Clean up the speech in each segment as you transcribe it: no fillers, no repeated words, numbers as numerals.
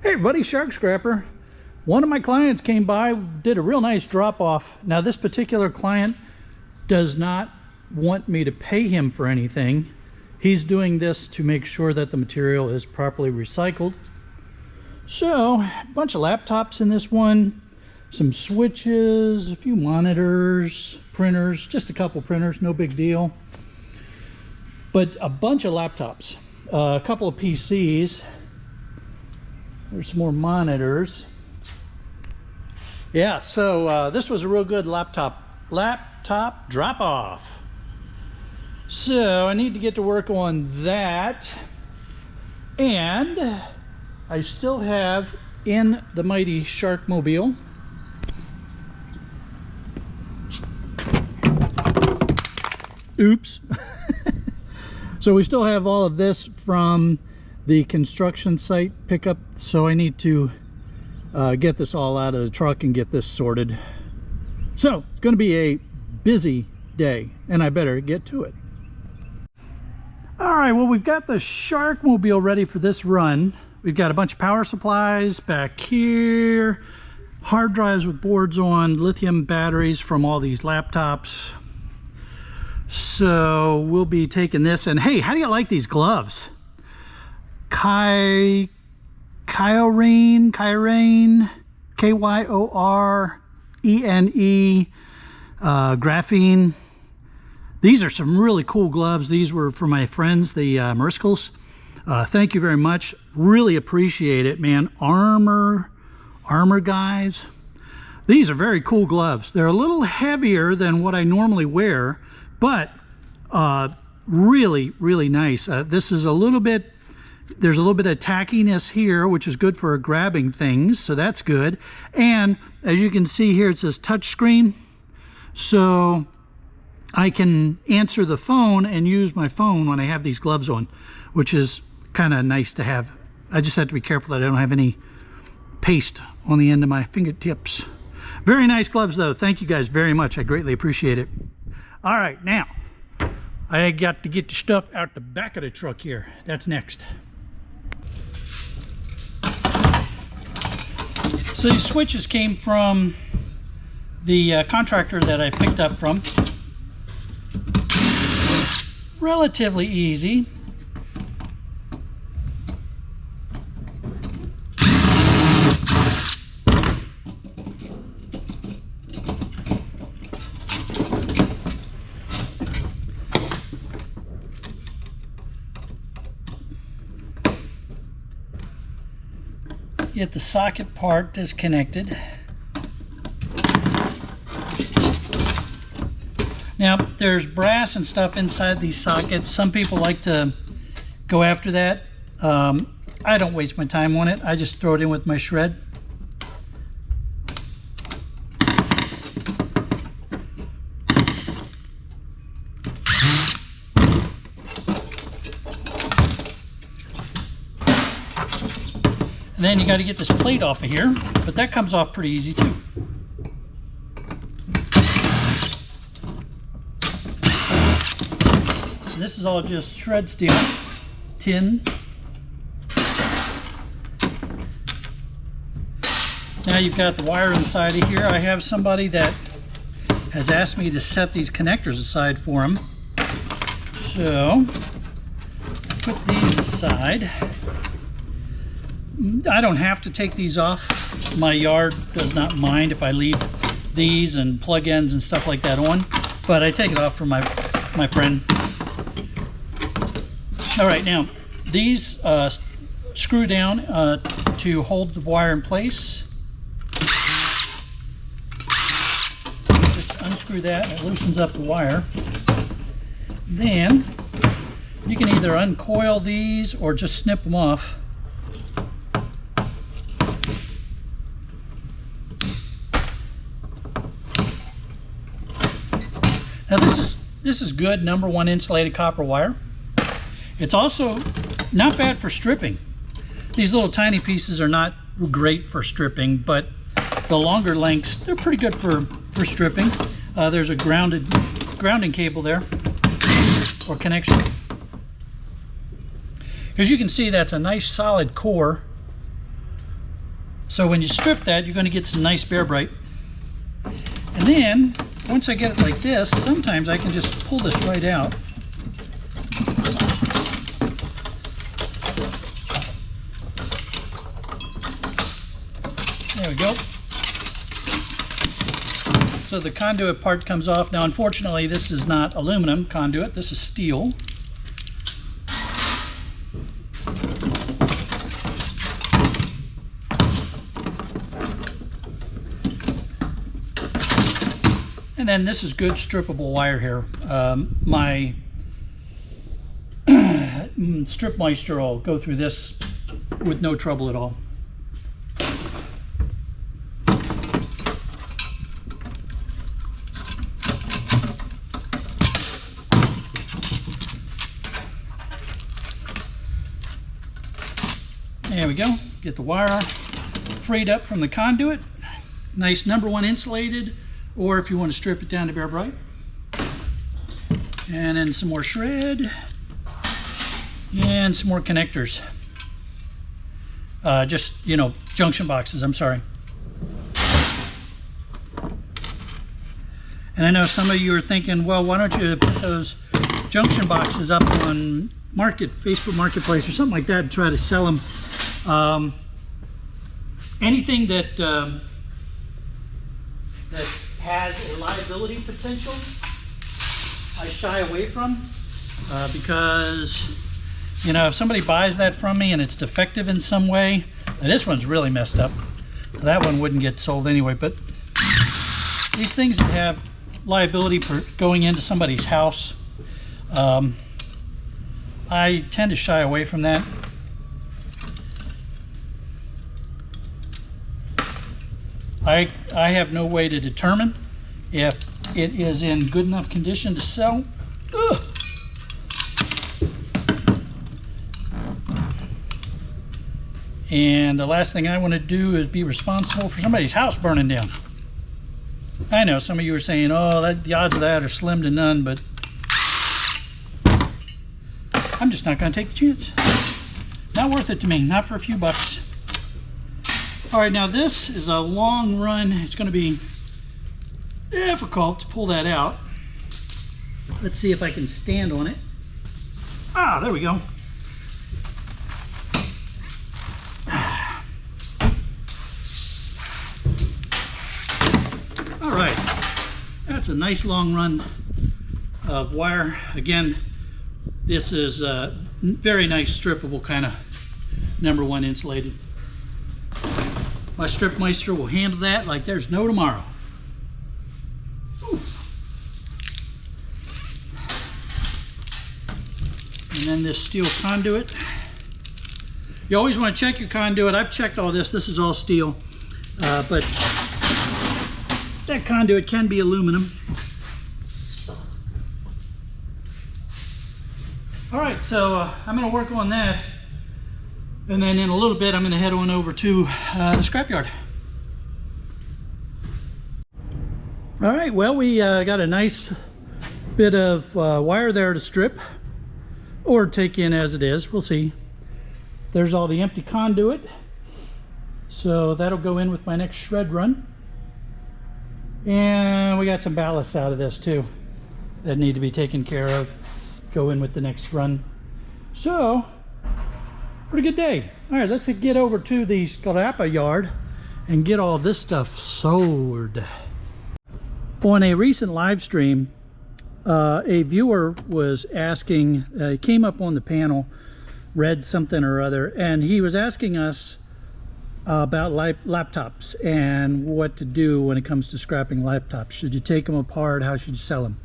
Hey everybody, Shark Scrapper. One of my clients came by, did a real nice drop off. Now this particular client does not want me to pay him for anything. He's doing this to make sure that the material is properly recycled. So, a bunch of laptops in this one, some switches, a few monitors, printers, just a couple printers, no big deal. But a bunch of laptops, a couple of PCs. There's some more monitors. Yeah, so this was a real good laptop drop off. So I need to get to work on that. And I still have in the mighty Sharkmobile oops. So we still have all of this from the construction site pickup, so I need to get this all out of the truck and get this sorted. So it's going to be a busy day and I better get to it. All right, well, we've got the Sharkmobile ready for this run. We've got a bunch of power supplies back here, hard drives with boards on, lithium batteries from all these laptops. So we'll be taking this, and hey, how do you like these gloves? Kyorene, K-Y-O-R-E-N-E, graphene. These are some really cool gloves. These were for my friends, the Meriscals. Thank you very much. Really appreciate it, man. Armor guys. These are very cool gloves. They're a little heavier than what I normally wear, but really, really nice. This is a little bit, there's a little bit of tackiness here, which is good for grabbing things, so that's good. And as you can see here, it says touch screen, so I can answer the phone and use my phone when I have these gloves on, which is kind of nice to have. I just have to be careful that I don't have any paste on the end of my fingertips. Very nice gloves though. Thank you guys very much. I greatly appreciate it. All right, now I got to get the stuff out the back of the truck here. That's next. So these switches came from the contractor that I picked up from. Relatively easy. Get the socket part disconnected. Now there's brass and stuff inside these sockets. Some people like to go after that. I don't waste my time on it. I just throw it in with my shred. And then you got to get this plate off of here, but that comes off pretty easy too. This is all just shred steel, tin. Now you've got the wire inside of here. I have somebody that has asked me to set these connectors aside for him. So, put these aside. I don't have to take these off. My yard does not mind if I leave these and plug-ins and stuff like that on, but I take it off for my friend. All right, now these screw down to hold the wire in place. Just unscrew that, and it loosens up the wire. Then you can either uncoil these or just snip them off. Now this is good #1 insulated copper wire. It's also not bad for stripping. These little tiny pieces are not great for stripping, but the longer lengths, they're pretty good for stripping. There's a grounding cable there, or connection. As you can see, that's a nice solid core So when you strip that, you're going to get some nice bare bright. And then, once I get it like this, sometimes I can just pull this right out. There we go. So the conduit part comes off. Now, unfortunately, this is not aluminum conduit. This is steel. And then this is good strippable wire here. My strip meister will go through this with no trouble at all. There we go. Get the wire freed up from the conduit. Nice #1 insulated, or if you want to strip it down to bare bright. And then some more shred. And some more connectors. Just, you know, junction boxes, I'm sorry. And I know some of you are thinking, well, why don't you put those junction boxes up on Facebook Marketplace or something like that and try to sell them. Anything that that has a liability potential, I shy away from because, you know, if somebody buys that from me and it's defective in some way, and this one's really messed up, that one wouldn't get sold anyway. But these things that have liability for going into somebody's house, I tend to shy away from that. I have no way to determine if it is in good enough condition to sell. Ugh. And the last thing I want to do is be responsible for somebody's house burning down. I know some of you are saying, oh, the odds of that are slim to none, but I'm just not going to take the chance. Not worth it to me, not for a few bucks. All right, now this is a long run. It's going to be difficult to pull that out. Let's see if I can stand on it. Ah, there we go. All right, that's a nice long run of wire. Again, this is a very nice strippable kind of #1 insulated. My strip meister will handle that like there's no tomorrow. Ooh. And then this steel conduit. You always want to check your conduit. I've checked all this. This is all steel, but that conduit can be aluminum. All right, so I'm going to work on that. And then in a little bit, I'm going to head on over to the scrapyard. All right, well, we got a nice bit of wire there to strip or take in as it is. We'll see. There's all the empty conduit. So that'll go in with my next shred run. And we got some ballasts out of this too that need to be taken care of. Go in with the next run. So, pretty good day. All right, let's get over to the scrapper yard and get all this stuff sold. On a recent live stream, a viewer was asking, came up on the panel, read something or other, and he was asking us about laptops and what to do when it comes to scrapping laptops. Should you take them apart? How should you sell them?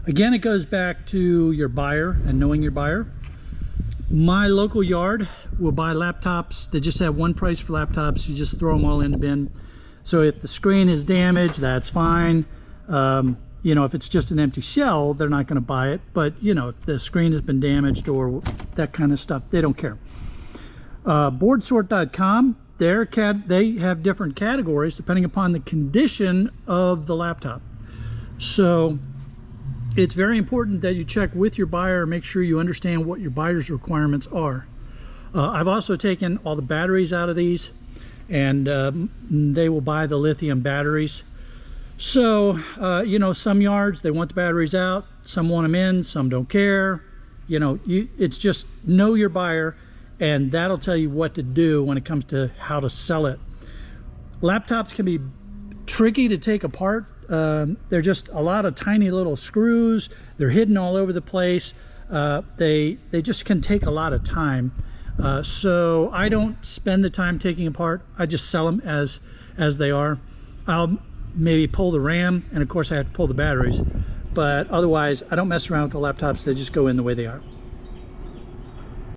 Again, it goes back to your buyer and knowing your buyer. My local yard will buy laptops. They just have one price for laptops. You just throw them all in the bin. So if the screen is damaged, that's fine. You know, if it's just an empty shell, they're not going to buy it. But, you know, if the screen has been damaged or that kind of stuff, they don't care. Boardsort.com, they have different categories depending upon the condition of the laptop. So it's very important that you check with your buyer, make sure you understand what your buyer's requirements are. I've also taken all the batteries out of these, and they will buy the lithium batteries. So, you know, some yards, they want the batteries out, some want them in, some don't care. You know, it's just know your buyer, and that'll tell you what to do when it comes to how to sell it. Laptops can be tricky to take apart. They're just a lot of tiny little screws. They're hidden all over the place. They just can take a lot of time. So I don't spend the time taking apart. I just sell them as they are. I'll maybe pull the RAM, and of course I have to pull the batteries, but otherwise I don't mess around with the laptops. They just go in the way they are.